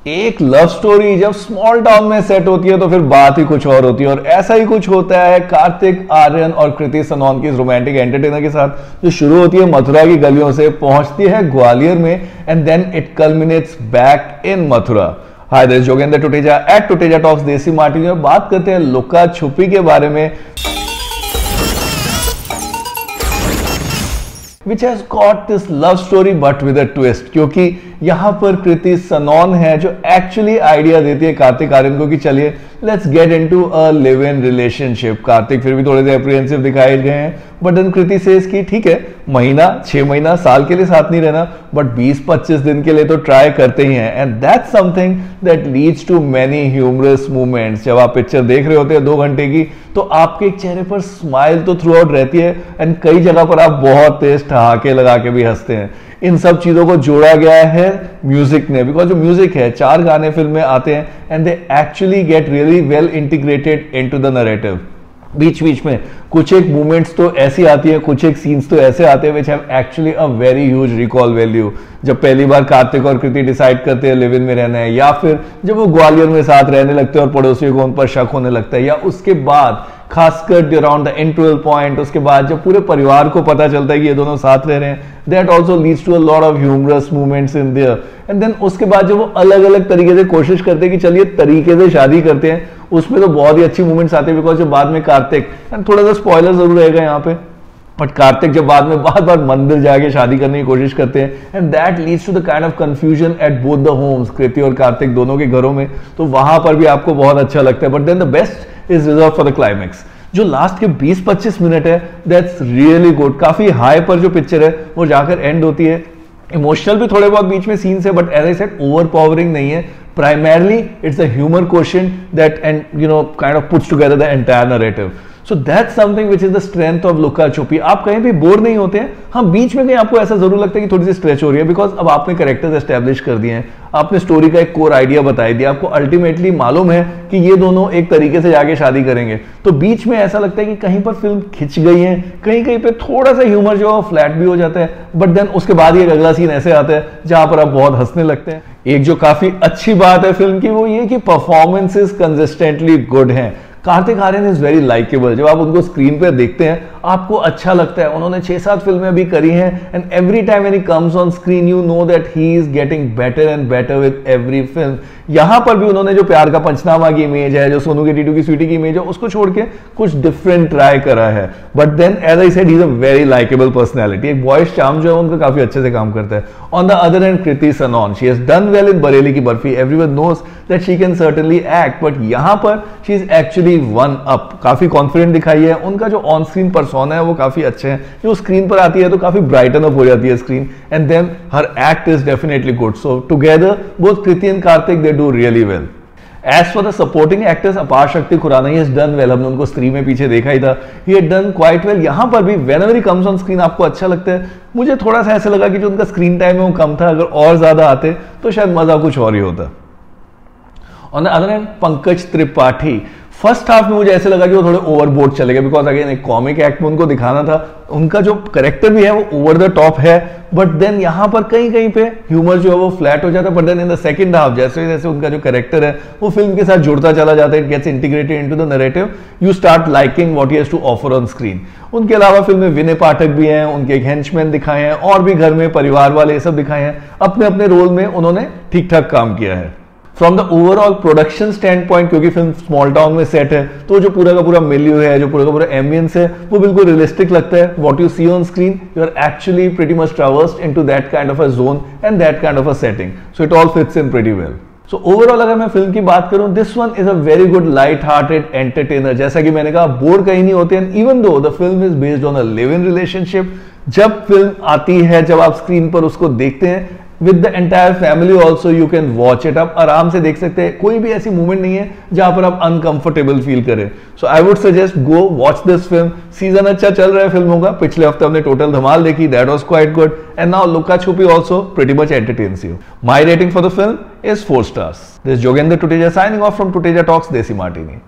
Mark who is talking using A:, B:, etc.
A: एक love story जब small town में सेट होती है तो फिर बात ही कुछ और होती है, और ऐसा ही कुछ होता है कार्तिक आर्यन और कृति सनोन की रोमांटिक एंटरटेनर के साथ, जो शुरू होती है मथुरा की गलियों से, पहुंचती है ग्वालियर में, and then it culminates back in Mathura. Hi, this is Jogendra Tuteja at Tuteja talks desi martini, और बात करते हैं लुका छुपी के बारे में, which has got this love story but with a twist, क्योंकि यहां पर कृति सनोन है जो एक्चुअली आइडिया देती है कार्तिक आर्यन को कि चलिए let's get into a live in relationship. Kartik फिर भी थोड़े से अप्रीहेंसिव दिखाए गए हैं, बट देन कृति सेज कि ठीक है, महीना 6 महीना साल के लिए साथ नहीं रहना, बट 20-25 दिन के लिए तो ट्राई करते ही हैं, and that's something that leads to many humorous moments. जब आप पिक्चर देख रहे होते हैं 2 घंटे की, तो आपके चेहरे पर स्माइल तो थ्रू आउट रहती है, एंड कई जगह पर आप बहुत तेज ठहाके लगा के भी हंसते हैं। इन सब चीजों को जोड़ा गया है म्यूजिक ने, बिकॉज जो म्यूजिक है, 4 गाने फिल्म में आते हैं, and they actually get really well integrated into the narrative. बीच बीच में कुछ एक मूवमेंट्स तो ऐसी आती है, कुछ एक सीन्स तो ऐसे आते हैं which have actually a very huge recall value. जब पहली बार कार्तिक और कृति डिसाइड करते हैं लिव इन में रहना है, या फिर जब वो ग्वालियर में साथ रहने लगते हैं और पड़ोसियों को उन पर शक होने लगता है, या उसके बाद खासकर अराउंड द इंटरवल पॉइंट, उसके बाद जब पूरे परिवार को पता चलता है कि ये दोनों साथ रह रहे हैं, that also leads to a lot of humorous movements in there. And then उसके बाद जब वो अलग अलग तरीके से कोशिश करते हैं कि चलिए तरीके से शादी करते हैं, उसमें तो बहुत ही अच्छी मूवमेंट्स आते हैं, बिकॉज जब बाद में कार्तिक, थोड़ा सा स्पॉइलर जरूर रहेगा यहाँ पे, बट कार्तिक जब बाद में बार बार मंदिर जाके शादी करने की कोशिश करते हैं, and that leads to the kind of confusion at both the homes, Kriti और कार्तिक दोनों के घरों में, तो वहां पर भी आपको बहुत अच्छा लगता है। But then the best is reserve for the climax. जो लास्ट के 20-25 मिनट है, दैट्स रियली गुड। काफी हाई पर जो पिक्चर है वो जाकर एंड होती है। इमोशनल भी थोड़े बहुत बीच में सीन्स है, but as I said over powering नहीं है। Primarily, it's a humor quotient that, and kind of puts together the entire narrative. So that's something which is the strength of लुका छुपी। आप कहीं भी बोर नहीं होते हैं। हाँ, बीच में कहीं आपको ऐसा जरूर लगता है कि थोड़ी सी स्ट्रेच हो रही है, बिकॉज अब आपने कैरेक्टर्स एस्टेब्लिश कर दिए हैं, आपने स्टोरी का एक कोर आइडिया बता दिया, आपको अल्टीमेटली मालूम है कि ये दोनों एक तरीके से जाके शादी करेंगे, तो बीच में ऐसा लगता है कि कहीं पर फिल्म खिंच गई है, कहीं कहीं पे थोड़ा सा ह्यूमर जो है फ्लैट भी हो जाता है, बट देन उसके बाद ही एक अगला सीन ऐसे आता है जहां पर आप बहुत हंसने लगते हैं। एक जो काफी अच्छी बात है फिल्म की वो ये कि परफॉर्मेंसेस कंसिस्टेंटली गुड हैं। Kartik Aaryan is very likeable. जब आप उनको स्क्रीन पे देखते हैं आपको अच्छा लगता है। उन्होंने 6-7 फिल्में भी करी हैं, and every time when he comes on screen you know that he is getting better and better with every film. यहां पर भी उन्होंने जो प्यार का पंचनामा की इमेज है, जो सोनू के टीटू की स्वीटी की इमेज है, उसको छोड़ के कुछ डिफरेंट ट्राई करा है, but then as I said he is a very likeable personality. एक बॉयज चार्म जो है उनका काफी अच्छे से काम करता है। On the other hand Kriti Sanon, she has done well in Bareilly Ki Barfi, everyone knows that she can certainly act, but यहां पर she is actually one up. काफी कॉन्फिडेंट दिखाई है। उनका जो ऑन स्क्रीन पर्सोना है वो काफी अच्छे हैं, जो स्क्रीन पर आती है तो काफी ब्राइटन अप हो जाती है screen, and then her act is definitely good. So together both Kriti and Kartik they do really well. As for the supporting actors, Aparshakti Khurana, he has done well. हमने उनको स्त्री में पीछे देखा ही था, he had done quite well. यहां पर भी whenever he comes on screen आपको अच्छा लगता है। मुझे थोड़ा सा ऐसा लगा कि जो उनका स्क्रीन टाइम है वो कम था, अगर और ज्यादा आते तो शायद मजा कुछ और ही होता। On the other hand Pankaj Tripathi, first half में मुझे ऐसे लगा कि वो थोड़े ओवरबोर्ड चले गए, बिकॉज अगेन एक कॉमिक एक्ट में उनको दिखाना था। उनका जो कैरेक्टर भी है वो ओवर द टॉप है, बट देन यहां पर कहीं कहीं पे ह्यूमर जो है वो फ्लैट हो जाता है। But then in the second half जैसे जैसे उनका जो कैरेक्टर है वो फिल्म के साथ जुड़ता चला जाता है, it gets integrated into the narrative, you start liking what he has to offer on screen. उनके अलावा फिल्म में विनय पाठक भी हैं, उनके एक हेंचमैन दिखाए हैं, और भी घर में परिवार वाले ये सब दिखाए हैं। अपने अपने रोल में उन्होंने ठीक ठाक काम किया है। From the overall production stand point, क्योंकि फिल्म स्मॉल टाउन में सेट है, तो जो पूरा का पूरा मिल्यू है, जो पूरा का पूरा एम्बियंस है, वो बिल्कुल रियलिस्टिक लगता है। What you see on screen, you are actually pretty much traversed into that kind of a zone and that kind of a setting, so it all fits in pretty well. So overall अगर मैं film की बात करूं, this one is a very good light hearted entertainer. जैसा कि मैंने कहा, bore कहीं नहीं होते हैं, even though the film is based on a live in relationship. जब फिल्म आती है, जब आप स्क्रीन पर उसको देखते हैं with the entire family also, you can watch it. आप आराम से देख सकते हैं, कोई भी ऐसी मूवमेंट नहीं है जहां पर आप अनकंफर्टेबल फील करें। So I would suggest go watch this film. Season अच्छा चल रहा है फिल्मों का। पिछले हफ्ते हमने टोटल धमाल देखी, that was quite good, and now Luka Chuppi also pretty much entertains you. My rating for the film is 4 stars. This Jogendra Tuteja signing off from Tuteja talks desi Martini.